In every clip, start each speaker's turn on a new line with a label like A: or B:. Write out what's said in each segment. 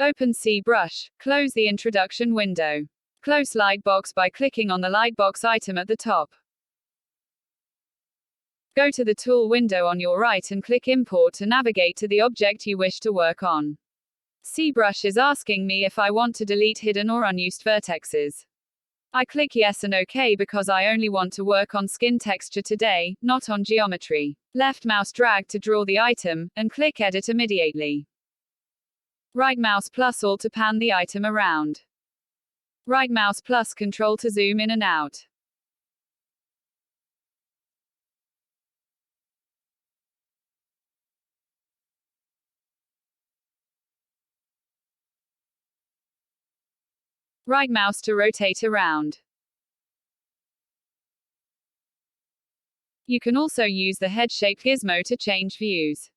A: Open Zbrush. Close the introduction window. Close Lightbox by clicking on the Lightbox item at the top. Go to the tool window on your right and click Import to navigate to the object you wish to work on. Zbrush is asking me if I want to delete hidden or unused vertexes. I click Yes and OK because I only want to work on skin texture today, not on geometry. Left mouse drag to draw the item, and click Edit immediately. Right mouse plus Alt to pan the item around. Right mouse plus Control to zoom in and out. Right mouse to rotate around. You can also use the head-shaped gizmo to change views.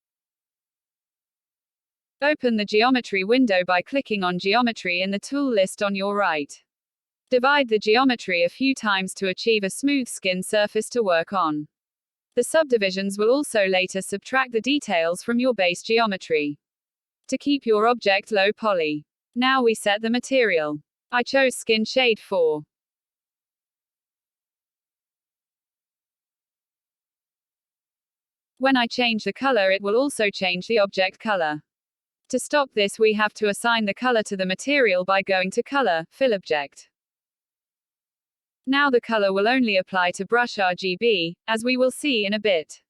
A: Open the geometry window by clicking on Geometry in the tool list on your right. Divide the geometry a few times to achieve a smooth skin surface to work on. The subdivisions will also later subtract the details from your base geometry. To keep your object low poly. Now we set the material. I chose Skin Shade 4. When I change the color, it will also change the object color. To stop this, we have to assign the color to the material by going to Color, Fill Object. Now the color will only apply to brush RGB, as we will see in a bit.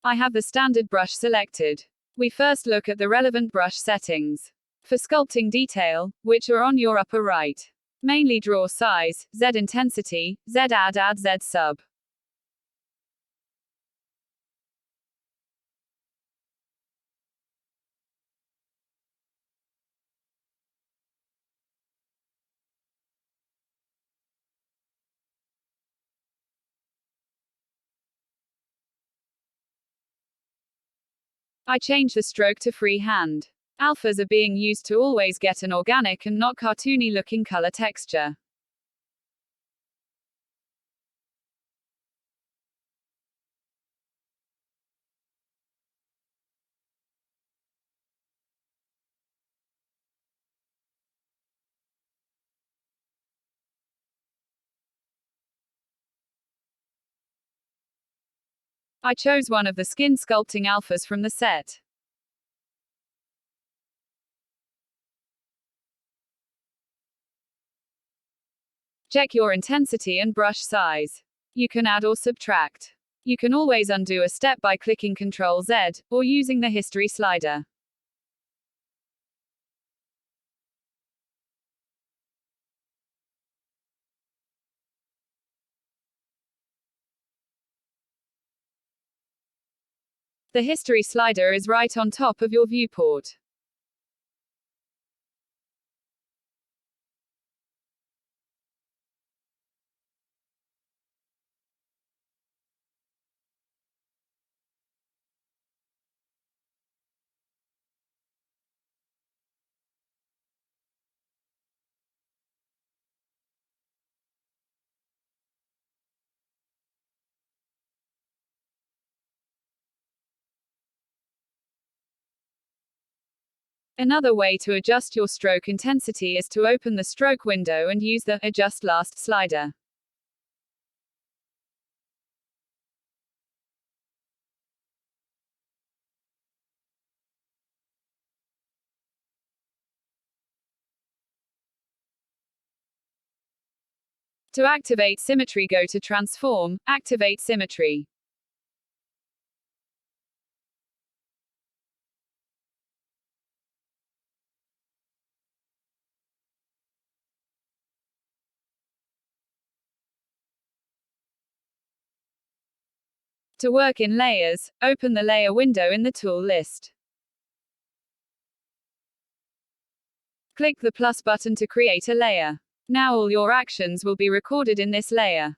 A: I have the standard brush selected. We first look at the relevant brush settings. For sculpting detail, which are on your upper right. Mainly draw size, Z intensity, Z add, Z sub. I change the stroke to freehand. Alphas are being used to always get an organic and not cartoony looking color texture. I chose one of the skin sculpting alphas from the set. Check your intensity and brush size. You can add or subtract. You can always undo a step by clicking Ctrl Z, or using the history slider. The history slider is right on top of your viewport. Another way to adjust your stroke intensity is to open the stroke window and use the Adjust Last slider. To activate symmetry, go to Transform, Activate Symmetry. To work in layers, open the layer window in the tool list. Click the plus button to create a layer. Now all your actions will be recorded in this layer.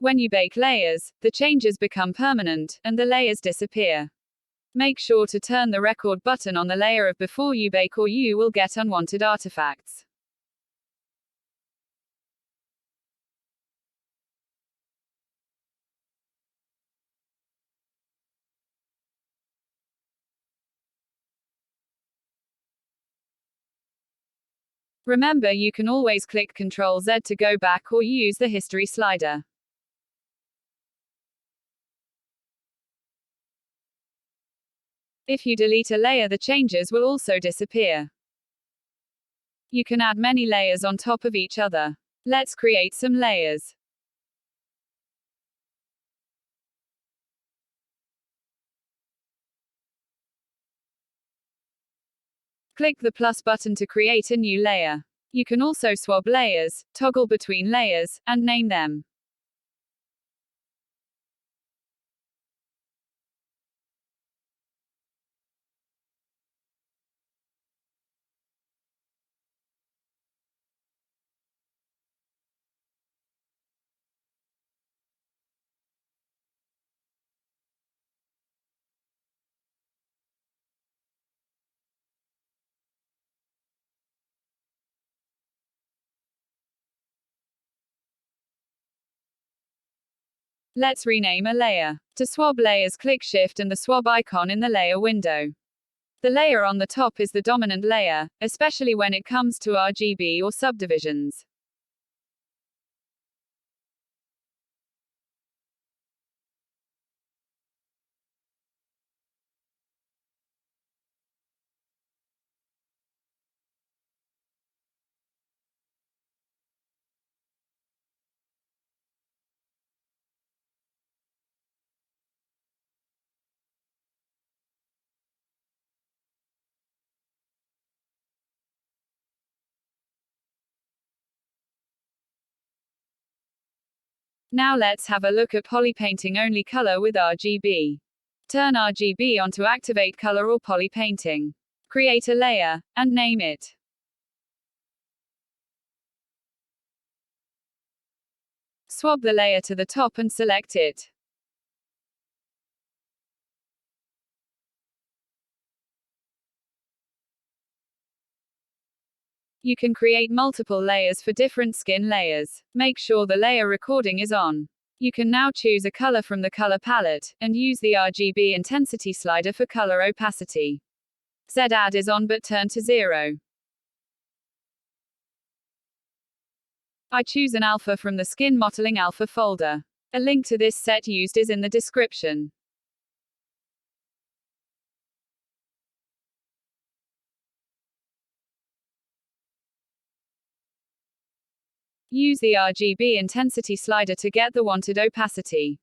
A: When you bake layers, the changes become permanent, and the layers disappear. Make sure to turn the record button on the layer of before you bake or you will get unwanted artifacts. Remember, you can always click Ctrl-Z to go back or use the history slider. If you delete a layer, the changes will also disappear. You can add many layers on top of each other. Let's create some layers. Click the plus button to create a new layer. You can also swap layers, toggle between layers, and name them. Let's rename a layer. To swap layers, click Shift and the swap icon in the layer window. The layer on the top is the dominant layer, especially when it comes to RGB or subdivisions. Now let's have a look at polypainting only color with RGB. Turn RGB on to activate color or polypainting. Create a layer, and name it. Swap the layer to the top and select it. You can create multiple layers for different skin layers. Make sure the layer recording is on. You can now choose a color from the color palette, and use the RGB intensity slider for color opacity. Z-add is on but turn to 0. I choose an alpha from the Skin Modeling Alpha folder. A link to this set used is in the description. Use the RGB intensity slider to get the wanted opacity.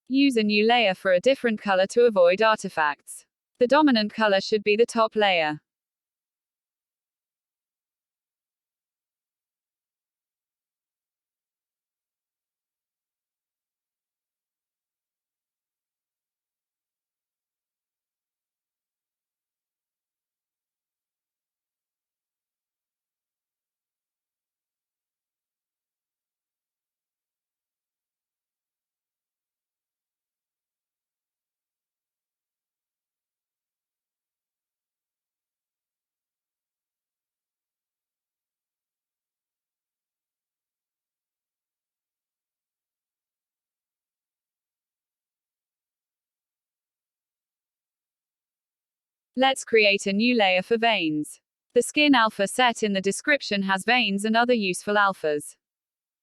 A: Use a new layer for a different color to avoid artifacts. The dominant color should be the top layer. Let's create a new layer for veins. The skin alpha set in the description has veins and other useful alphas.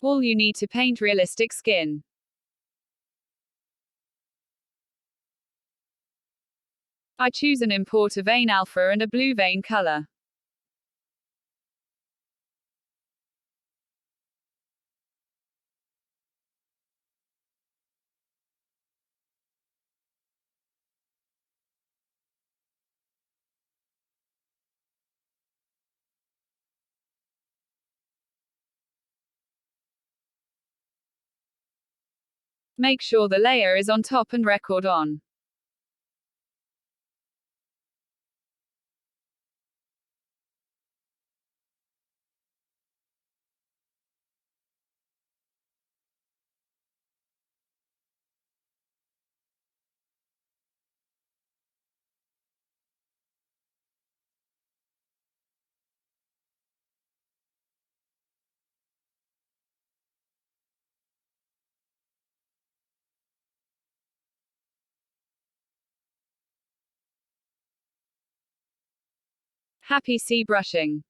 A: All you need to paint realistic skin. I choose and import a vein alpha and a blue vein color. Make sure the layer is on top and record on. Happy ZBrushing!